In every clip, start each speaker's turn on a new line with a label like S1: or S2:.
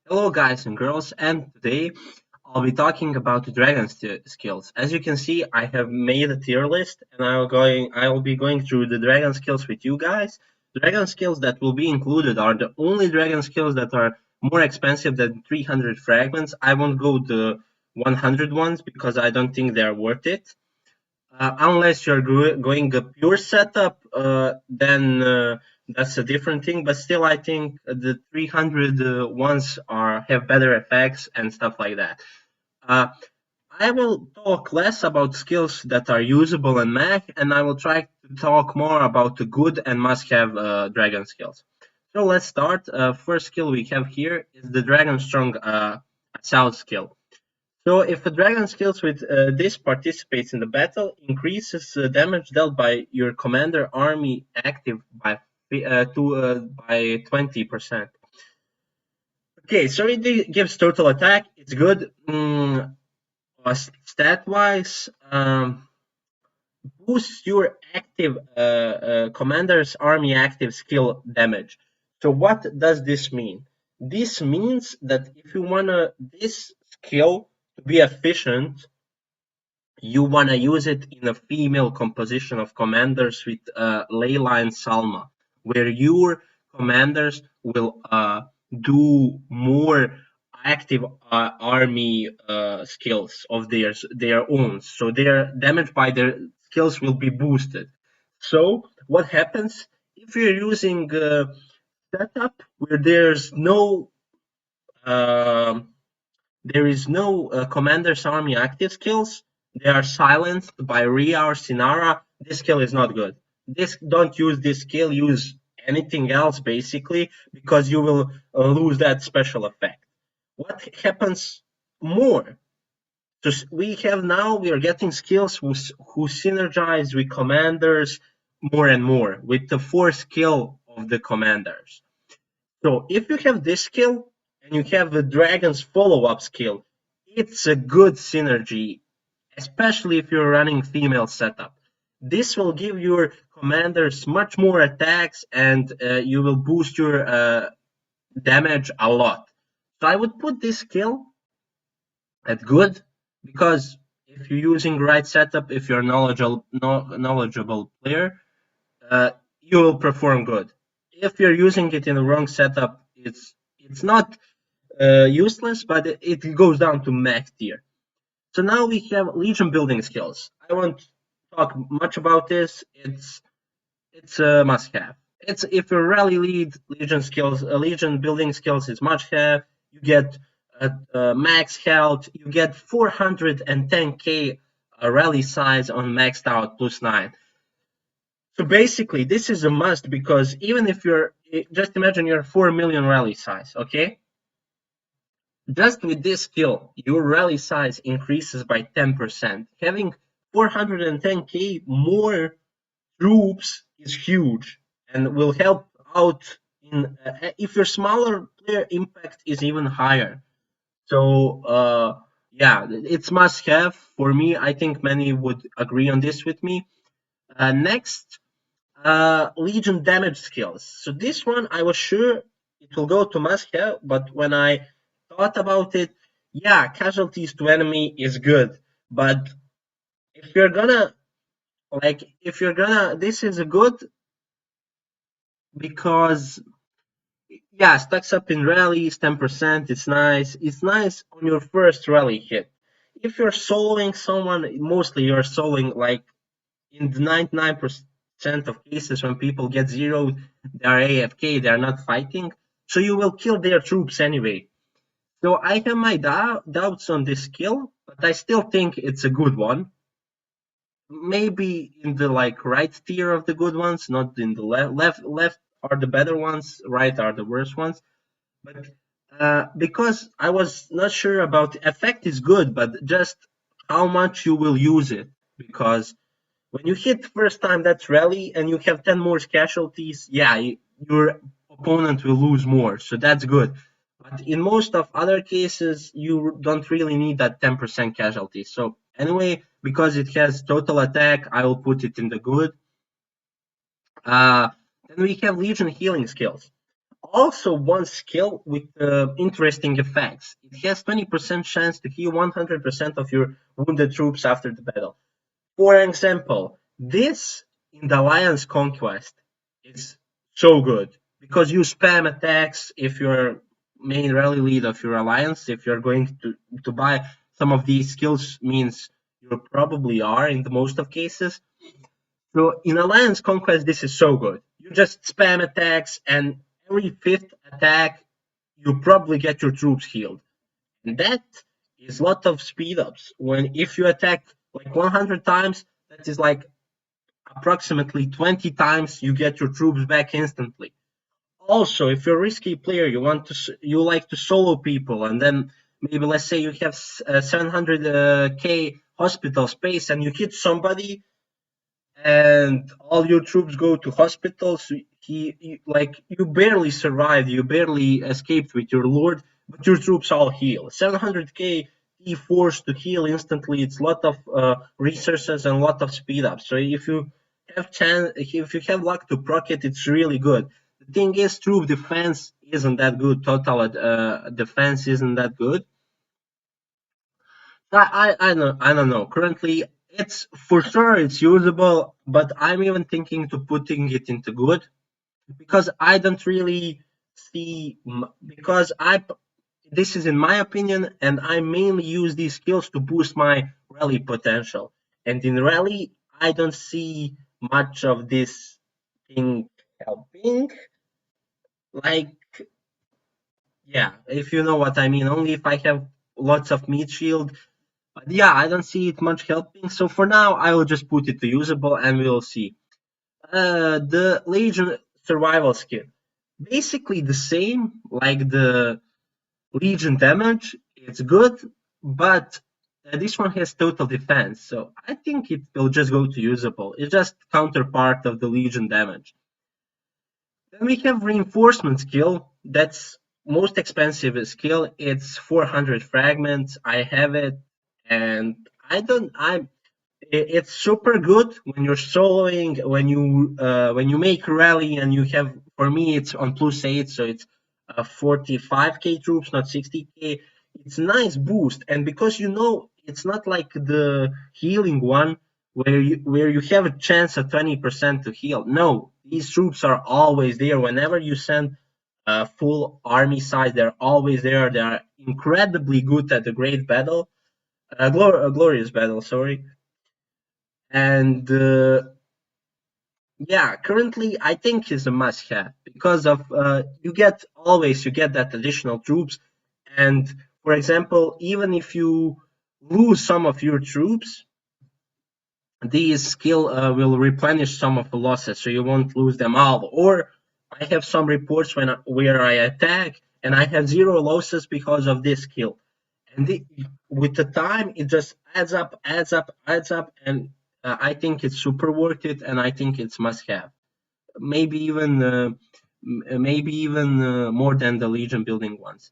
S1: Hello guys and girls, and today I'll be talking about the dragon skills. As you can see, I have made a tier list and I will be going through the dragon skills with you guys. Dragon skills that will be included are the only dragon skills that are more expensive than 300 fragments. I won't go the 100 ones because I don't think they're worth it. Unless you're going a pure setup, then that's a different thing. But still, I think the 300 ones have better effects and stuff like that. Uh, I will talk less about skills that are usable in Mac, and I will try to talk more about the good and must-have dragon skills. So let's start. First skill we have here is the Dragon Strong Assault skill. So if a dragon skills with this participates in the battle, increases damage dealt by your commander army active by 20%. Okay, so it gives total attack. It's good. Stat wise, boosts your active commander's army active skill damage. So what does this mean? This means that if you wanna this skill to be efficient, you want to use it in a female composition of commanders with Layla and Salma, where your commanders will do more active army skills of their own. So their damage by their skills will be boosted. So what happens if you're using a setup where there is no commander's army active skills. They are silenced by Ria or Sinara. This skill is not good. Don't use this skill. Use anything else basically because you will lose that special effect. What happens more? So we are getting skills who synergize with commanders more and more with the 4 skill of the commanders. So if you have this skill and you have the dragon's follow-up skill, it's a good synergy, especially if you're running female setup. This will give your commanders much more attacks and you will boost your damage a lot. So I would put this skill at good because if you're using right setup, if you're a knowledgeable player, you will perform good. If you're using it in the wrong setup, it's not useless, but it goes down to max tier. So now we have Legion building skills. I won't talk much about this. It's a must-have. It's if you rally lead Legion skills, Legion building skills is must-have. You get max health. You get 410k rally size on maxed out +9. So basically, this is a must because even if just imagine you're 4 million rally size, okay? Just with this skill, your rally size increases by 10%. Having 410k more troops is huge and will help out in if you're smaller player, impact is even higher. So yeah, it's must have for me. I think many would agree on this with me. Next, Legion damage skills. So this one I was sure it will go to must have, but when I thought about it, yeah, casualties to enemy is good, but if you're gonna this is a good because yeah, stacks up in rallies 10%. It's nice. It's nice on your first rally hit. If you're soloing someone, mostly you're soloing like in the 99% of cases when people get zeroed, they are AFK, they are not fighting. So you will kill their troops anyway. So I have my doubts on this skill, but I still think it's a good one. Maybe in the right tier of the good ones, not in the left are the better ones, right are the worst ones. But because I was not sure about the effect is good, but just how much you will use it. Because when you hit first time that's rally and you have 10 more casualties, yeah, your opponent will lose more, so that's good. But in most of other cases, you don't really need that 10% casualty. So anyway, because it has total attack, I will put it in the good. Then we have Legion healing skills. Also, one skill with interesting effects. It has 20% chance to heal 100% of your wounded troops after the battle. For example, this in the Alliance Conquest is so good because you spam attacks if you're main rally lead of your alliance. If you're going to buy some of these skills, means you probably are in the most of cases. So in Alliance Conquest, this is so good. You just spam attacks, and every fifth attack, you probably get your troops healed. And that is a lot of speed ups. When if you attack like 100 times, that is like approximately 20 times you get your troops back instantly. Also, if you're a risky player, you like to solo people, and then maybe let's say you have 700k hospital space, and you hit somebody and all your troops go to hospitals. Like you barely survived, you barely escaped with your lord, but your troops all heal. 700k forced to heal instantly. It's a lot of resources and a lot of speed up. So if you have luck to proc it, it's really good. The thing is, troop defense isn't that good. Total defense isn't that good. I don't know. Currently, it's for sure it's usable, but I'm even thinking to putting it into good because I don't really see because I this is in my opinion, and I mainly use these skills to boost my rally potential. And in rally, I don't see much of this thing helping. Like, yeah, if you know what I mean. Only if I have lots of meat shield. But yeah, I don't see it much helping. So for now, I will just put it to usable and we'll see. The Legion survival skill. Basically the same like the Legion damage. It's good, but this one has total defense. So I think it will just go to usable. It's just counterpart of the Legion damage. Then we have reinforcement skill. That's most expensive skill. It's 400 fragments. I have it, and I don't. It's super good when you're soloing. When you make rally and you have. For me, it's on +8, so it's 45k troops, not 60k. It's a nice boost, and because it's not like the healing one where you have a chance of 20% to heal. No, these troops are always there. Whenever you send a full army size, they're always there. They are incredibly good at the great battle, glorious battle. Sorry, and yeah, currently I think is a must-have because of you get that additional troops, and for example, even if you lose some of your troops, these skill will replenish some of the losses, so you won't lose them all. Or I have some reports where I attack and I have 0 losses because of this skill, and with the time it just adds up, adds up, adds up, and I think it's super worth it, and I think it's must have. Maybe even more than the Legion building ones.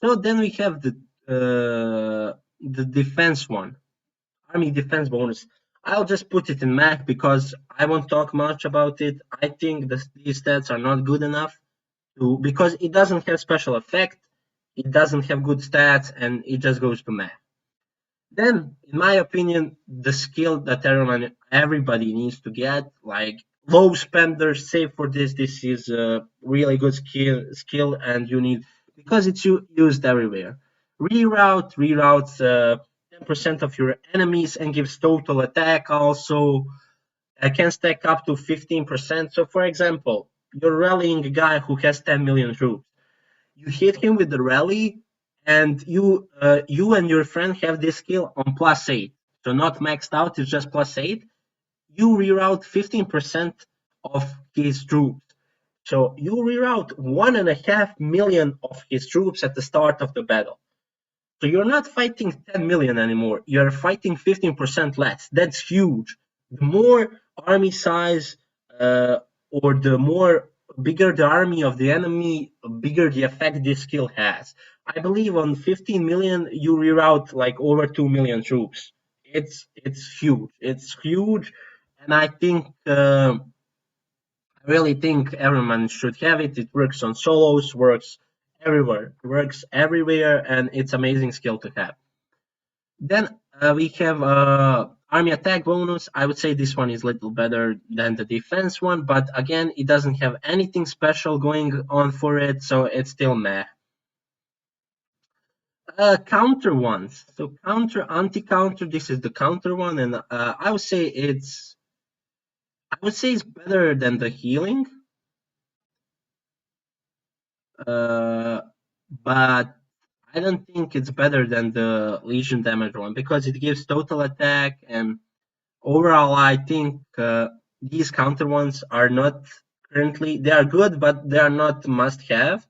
S1: So then we have the defense one, army defense bonus. I'll just put it in Mac because I won't talk much about it. I think these stats are not good enough because it doesn't have special effect, it doesn't have good stats, and it just goes to Mac. Then, in my opinion, the skill that everybody needs to get, like low spenders, save for this is a really good skill, and you need because it's used everywhere. Reroutes 10% of your enemies and gives total attack. Also, can stack up to 15%. So, for example, you're rallying a guy who has 10 million troops. You hit him with the rally, and you and your friend have this skill on +8. So not maxed out, it's just +8. You reroute 15% of his troops. So you reroute 1.5 million of his troops at the start of the battle. So you're not fighting 10 million anymore. You're fighting 15% less. That's huge. The more army size, or the more bigger the army of the enemy, bigger the effect this skill has. I believe on 15 million, you reroute like over 2 million troops. it's huge. It's huge, and I really think everyone should have it. It works on solos, works everywhere, and it's amazing skill to have. Then we have army attack bonus. I would say this one is a little better than the defense one, but again, it doesn't have anything special going on for it, so it's still meh. Counter ones. So counter, anti-counter. This is the counter one, and I would say it's better than the healing. But I don't think it's better than the Legion damage one because it gives total attack, and overall I think these counter ones are not currently, they are good, but they are not must have.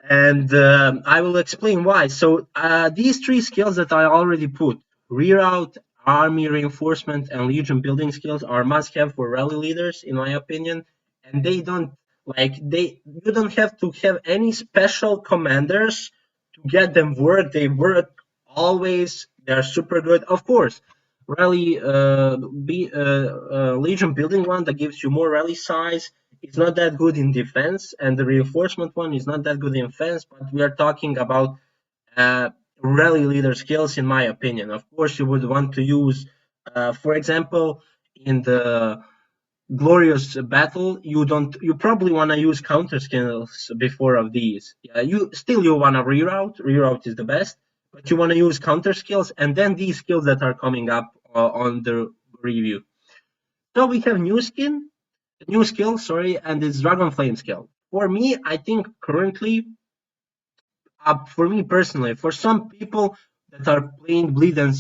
S1: And I will explain why. So these three skills that I already put, Reroute, Army Reinforcement, and Legion Building skills are must-have for rally leaders, in my opinion. And they don't, you don't have to have any special commanders to get them work. They work always. They're super good. Of course, rally Legion Building one that gives you more rally size. It's not that good in defense, and the reinforcement one is not that good in defense, but we are talking about rally leader skills, in my opinion. Of course, you would want to use, for example, in the glorious battle, you probably want to use counter skills before of these. You want to reroute is the best, but you want to use counter skills and then these skills that are coming up on the review. So we have new skill, sorry, and it's Dragon Flame skill. For me, I think currently, for me personally, for some people that are playing bleed and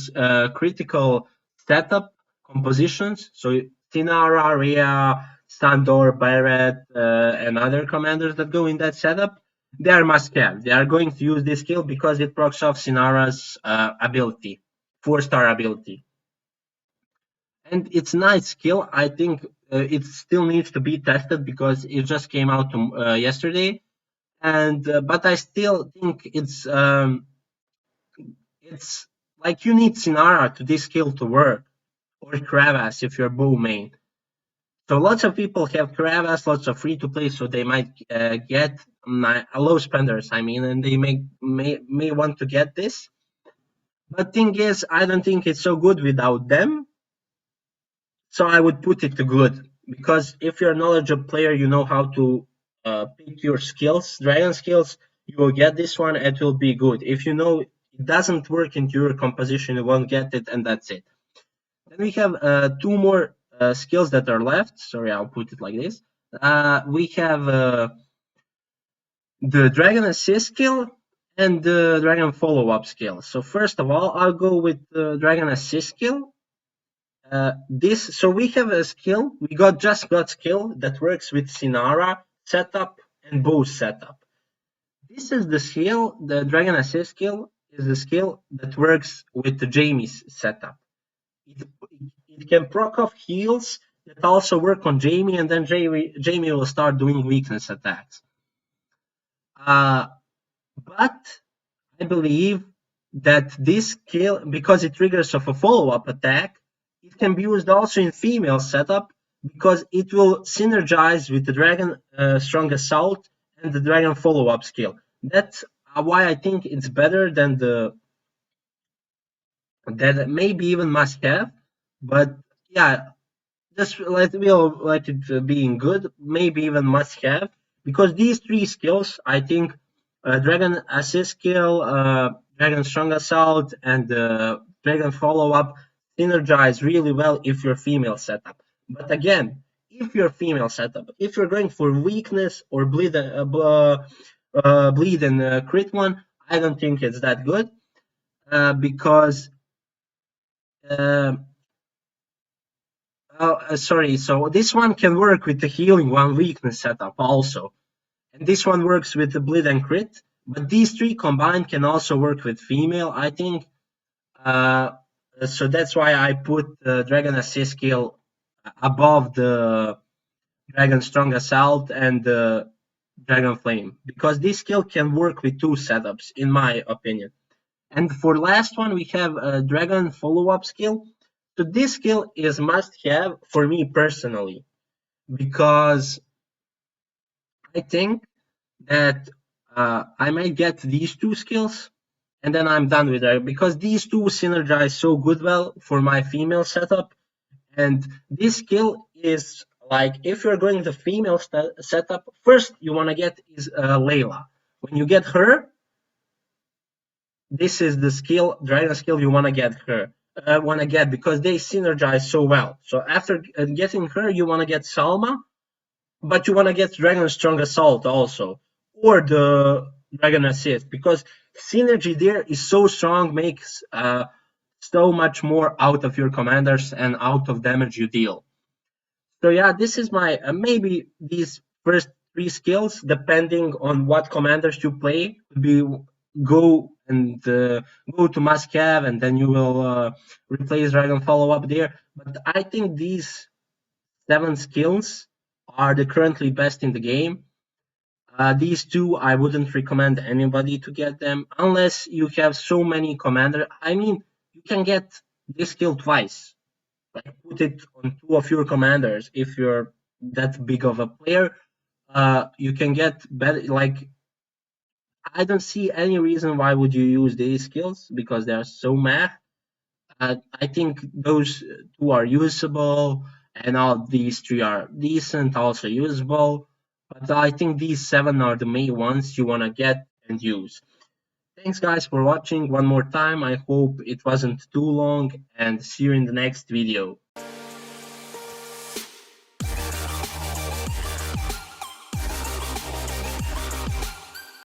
S1: critical setup compositions, so Sinara, Rhea, Sandor, Barret, and other commanders that go in that setup, they are must-have. They are going to use this skill because it procs off Sinara's ability, 4-star ability. And it's nice skill. I think it still needs to be tested because it just came out yesterday, and but I still think it's like you need Sinara to this skill to work, or Kravas if you're bow main. So lots of people have Kravas, lots of free to play, so they might get low spenders. I mean, and they may want to get this. But thing is, I don't think it's so good without them. So I would put it to good because if you're a knowledgeable player, you know how to pick your skills, dragon skills. You will get this one, it will be good. If you know it doesn't work into your composition, you won't get it, and that's it. Then we have two more skills that are left. Sorry, I'll put it like this. We have the Dragon Assist skill and the Dragon Follow-Up skill. So first of all, I'll go with the Dragon Assist skill. So we have a skill. We just got skill that works with Sinara setup and bow setup. This is the skill. The Dragon Assist skill is the skill that works with the Jamie's setup. It can proc off heals that also work on Jamie, and then Jamie will start doing weakness attacks. But I believe that this skill, because it triggers off a follow-up attack, it can be used also in female setup because it will synergize with the Dragon Strong Assault and the Dragon Follow-Up skill. That's why I think it's better than that maybe even must have, but yeah, just we'll let it being good, maybe even must have, because these three skills, I think, Dragon Assist skill, Dragon Strong Assault, and Dragon Follow Up synergize really well if you're female setup. But again, if you're female setup, if you're going for weakness or bleed and crit one, I don't think it's that good because. Sorry, so this one can work with the healing one weakness setup also. And this one works with the bleed and crit. But these three combined can also work with female, I think. So that's why I put the Dragon Assist skill above the Dragon Strong Assault and the Dragon Flame. Because this skill can work with two setups, in my opinion. And for last one, we have a dragon follow-up skill. So this skill is must-have for me personally, because I think that I might get these two skills and then I'm done with it, because these two synergize so good well for my female setup. And this skill is like, if you're going the female setup, first you want to get is Layla. When you get her, this is the skill, dragon skill you want to get her. Want to get, because they synergize so well. So after getting her, you want to get Salma, but you want to get Dragon Strong Assault also, or the Dragon Assist, because synergy there is so strong, makes so much more out of your commanders and out of damage you deal. So yeah, this is my maybe these first three skills, depending on what commanders you play, would be go and go to must have, and then you will replace Dragon follow up there. But I think these 7 skills are the currently best in the game. These two, I wouldn't recommend anybody to get them unless you have so many commanders. I mean, you can get this skill twice. Like, put it on 2 of your commanders if you're that big of a player. You can get better. Like, I don't see any reason why would you use these skills, because they are so math. I think those two are usable, and all these three are decent, also usable. But I think these 7 are the main ones you want to get and use. Thanks, guys, for watching one more time. I hope it wasn't too long, and see you in the next video.